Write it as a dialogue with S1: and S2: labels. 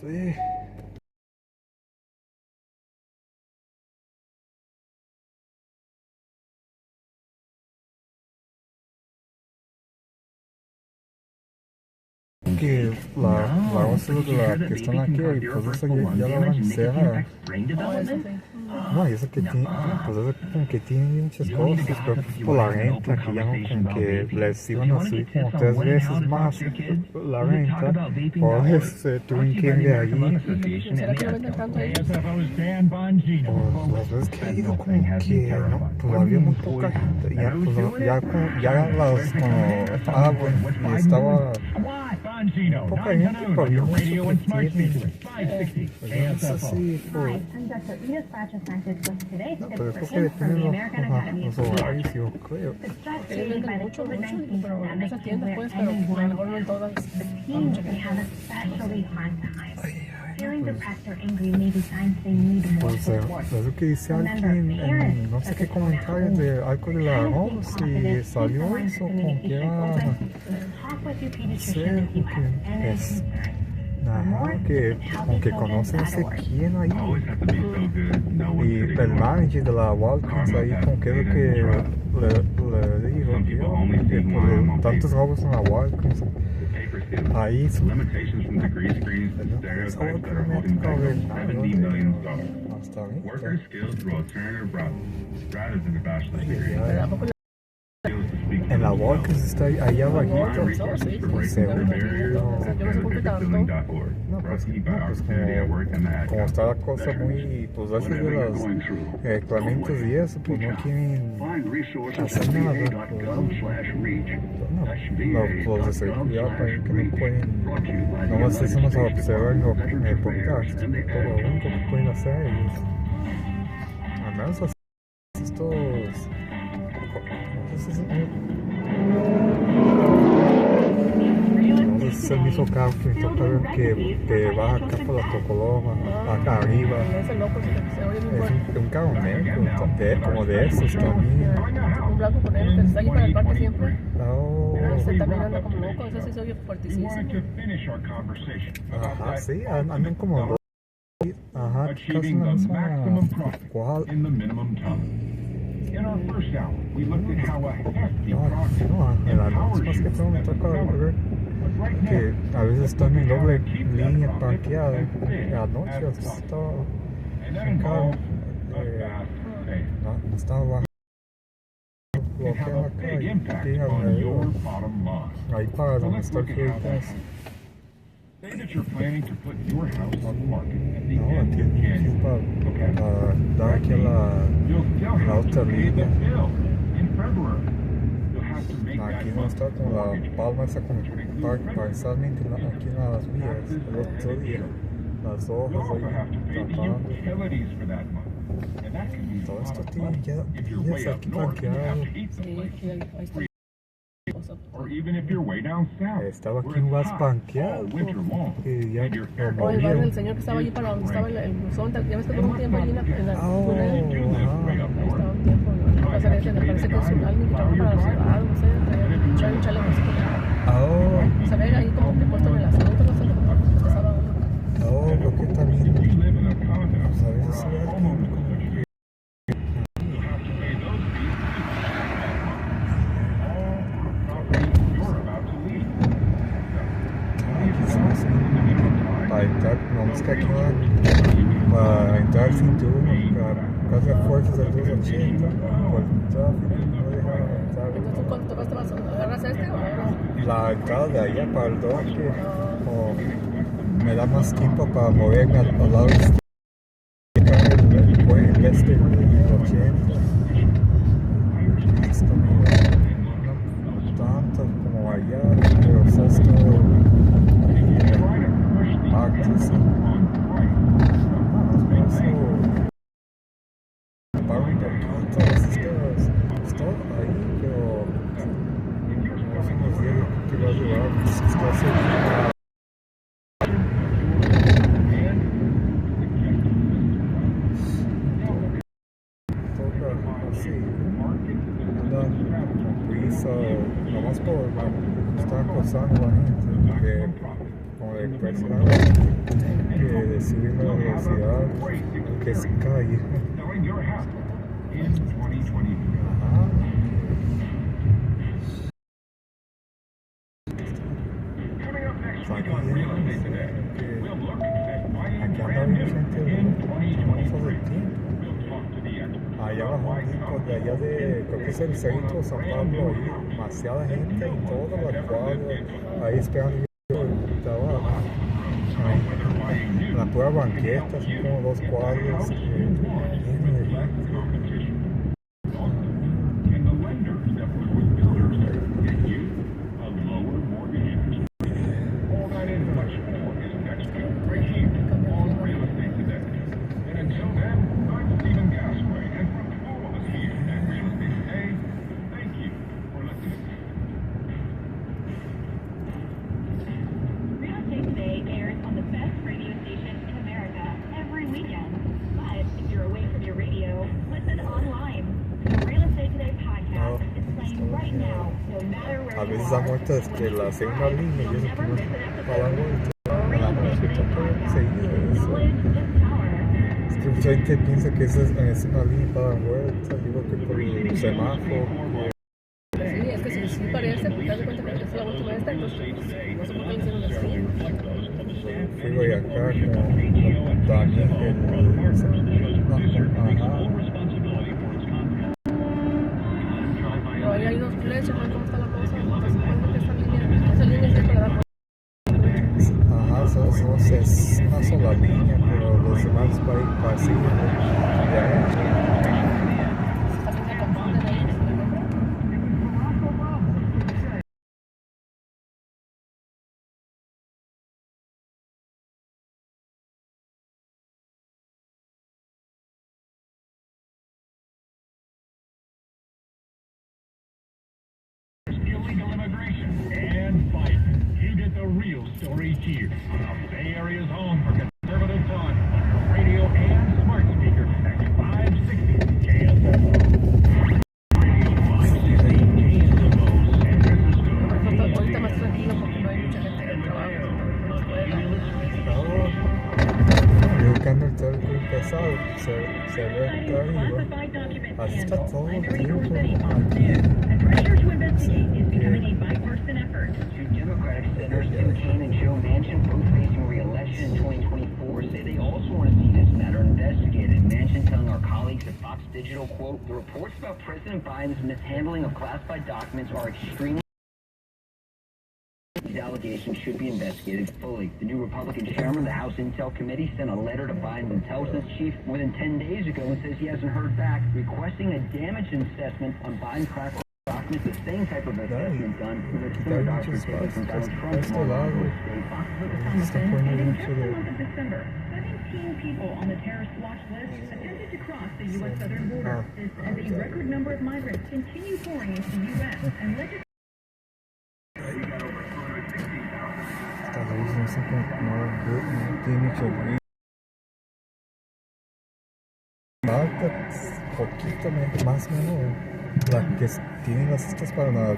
S1: Sí. Que la once de la que están aquí, pues esa ya la van a cerrar. No, y eso que tiene, pues eso como que tiene muchas cosas, pero por la renta, que ya no como que les iban a subir como 3 veces más la renta, por eso tuvieron que ir de allí.
S2: ¿Será que no venden tanto a ellos?
S1: Pues las veces que he ido como que, no, pues había muy poca gente, ya, pues, ya las, cuando estaba bueno, y estaba poca gente, pero había mucho que tiene. Pues no sé si, pues, no, pero creo que depende de los horarios, yo creo.
S2: Ellos venden mucho, pero en esas tiendas pues, pero a lo mejor no en todas.
S1: Pues eso que dice alguien en no sé qué comentarios de algo de la voz y salió eso como que era, no sé, que es, ajá, que como que conoce no sé quién ahí y el manager de la Walgreens ahí como que es lo que le dijo que por tantos robos en la Walgreens ahí su en la Walgreens está ahí abajito, no, pues como está la cosa muy, pues a veces de los reglamentos y eso, pues no quieren hacer nada, los de seguridad que no pueden, nomás eso nos observan el podcast, todo lo único que pueden hacer ellos, al menos estos, no sé si es el mismo carro que me toca ver que va acá por la Tocoloma, acá arriba. Es un carro negro, como de esos también.
S2: Un blanco con él que está aquí para el parque siempre.
S1: Oh.
S2: Ese también anda como loco, ese sí se oye fuertísimo.
S1: Ajá, sí, andan como locos. Ajá, casi en la misma cual. No, en la noche más que todo me toca ver que a veces están en doble línea parqueada. Anoche estaba en carro, no estaba bajando, bloqueado la calle, aquí alrededor, ahí para donde está el Heritage. No, aquí para dar aquí la otra línea. Aquí no está con la palma esa como parcialmente aquí en las vías, el otro día, las hojas ahí tapando. Todo esto tiene ya aquí parqueado. Estaba aquí un vas parqueado, que ya lo movieron.
S2: El señor que estaba allí para donde estaba el buzón, ya ves que tuvo un tiempo allí en la túnel. Estaba un tiempo, no me parece que es alguien que trabaja para la ciudad, no sé, trae un chaleco así. Se ve ahí como que puesto en el asiento, no sé cómo estaba uno.
S1: Porque también, pues a veces se ve alguien para entrar, vamos que aquí para entrar al cinturón, casi a fuerzas del 280, por el tráfico, no dejaron entrar.
S2: Entonces, ¿cuánto vas a agarras este o agarras?
S1: La entrada de allá para el doque, me da más tiempo para moverme al lado este, el este del 80. Esto no tanto como allá, pero o sea, esto partes. Paro un poquito, esto ahí, pero no se nos dio que va a llevar, esto hace. Así, andan con prisa, nomás por estar acosando a la gente, porque como de presionar a la gente. subir la velocidad, aunque se cae. Aquí anda bien gente de famosos del tiempo. Allá abajo, de allá de, creo que es el centro de San Pablo, ahí demasiada gente y todas las cuadras, ahí esperando estaba ahí, la pura banqueta, son como 2 cuadras, lleno de gente. A veces ha muerto desde la segunda línea y eso como para la vuelta. La vuelta todo seguido eso. Es que mucha gente piensa que esa es una línea para la vuelta, digo que por el semáforo.
S2: Sí, es que sí parece, porque te das cuenta que es la última esta, entonces no sé por qué le hicieron así.
S1: Fui de acá con Daniel
S2: Pero ahí hay 2 flechas, ¿no? ¿Cómo está la cosa? Entonces supongo que esa línea es para dar.
S1: Es una sola línea, pero los demás para ir para así.
S3: Illegal immigration and Biden. You get the real story here. The Bay Area's home for conservative talk on your radio and smart speaker at 560 KSFO. Radio 560 KSFO San Francisco.
S2: Ahorita más tranquilo porque no hay mucha gente en el trabajo.
S1: Yo cambio el teléfono pesado, se ve hasta arriba. Así está todo el tiempo aquí.
S4: Two Democratic senators, Tim Kaine and Joe Manchin, both facing re-election in 2024, say they also want to see this matter investigated. Manchin telling our colleagues at Fox Digital, quote, "The reports about President Biden's mishandling of classified documents are extremely... These allegations should be investigated fully." The new Republican chairman of the House Intel Committee sent a letter to Biden's intelligence chief more than 10 days ago and says he hasn't heard back, requesting a damage assessment on Biden's classified documents, the same type of assessment done with a similar document taken from Donald Trump's
S5: December, 17 people on the terrorist watch list attempted to cross the U.S. southern border. This as a record number of migrants continue pouring into the U.S. and legislation.
S1: Talvez não se não tiene que abrir. Falta poquito más o menos las que tienen las estas para nada.